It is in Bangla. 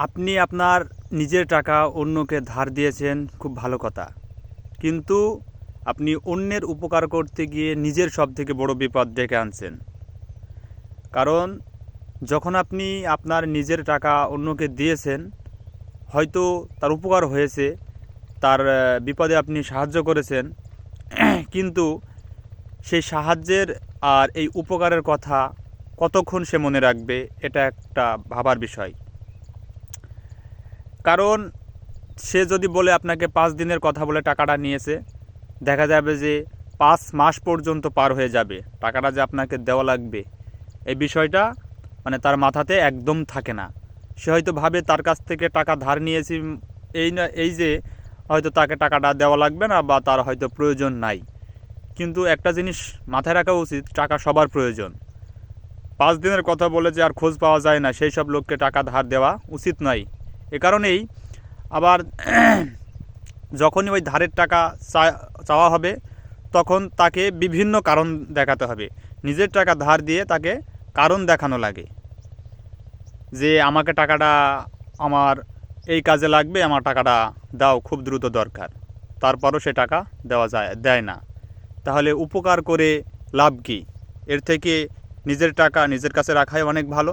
আপনি আপনার নিজের টাকা অন্যকে ধার দিয়েছেন, খুব ভালো কথা। কিন্তু আপনি অন্যের উপকার করতে গিয়ে নিজের সবথেকে বড় বিপদ ডেকে আনছেন। কারণ যখন আপনি আপনার নিজের টাকা অন্যকে দিয়েছেন, হয়তো তার উপকার হয়েছে, তার বিপদে আপনি সাহায্য করেছেন, কিন্তু সেই সাহায্যের আর এই উপকারের কথা কতক্ষণ সে মনে রাখবে, এটা একটা ভাবার বিষয়। কারণ সে যদি বলে আপনাকে 5 দিনের কথা বলে টাকাটা নিয়েছে, দেখা যাবে যে 5 মাস পর্যন্ত পার হয়ে যাবে, টাকাটা যে আপনাকে দেওয়া লাগবে এই বিষয়টা তার মাথাতে একদম থাকে না। সে হয়তো ভাবে তার কাছ থেকে টাকা ধার নিয়েছি, এই যে হয়তো তাকে টাকাটা দেওয়া লাগবে না বা তার হয়তো প্রয়োজন নাই। কিন্তু একটা জিনিস মাথায় রাখা উচিত, টাকা সবার প্রয়োজন। 5 দিনের কথা বলে যে আর খোঁজ পাওয়া যায় না, সেই সব লোককে টাকা ধার দেওয়া উচিত নয়। এ কারণেই আবার যখনই ওই ধারের টাকা চাওয়া হবে, তখন তাকে বিভিন্ন কারণ দেখাতে হবে। নিজের টাকা ধার দিয়ে তাকে কারণ দেখানো লাগে যে আমাকে টাকাটা আমার এই কাজে লাগবে, আমার টাকাটা দাও, খুব দ্রুত দরকার। তারপরও সে টাকা দেয় না। তাহলে উপকার করে লাভ কী? এর থেকে নিজের টাকা নিজের কাছে রাখাই অনেক ভালো।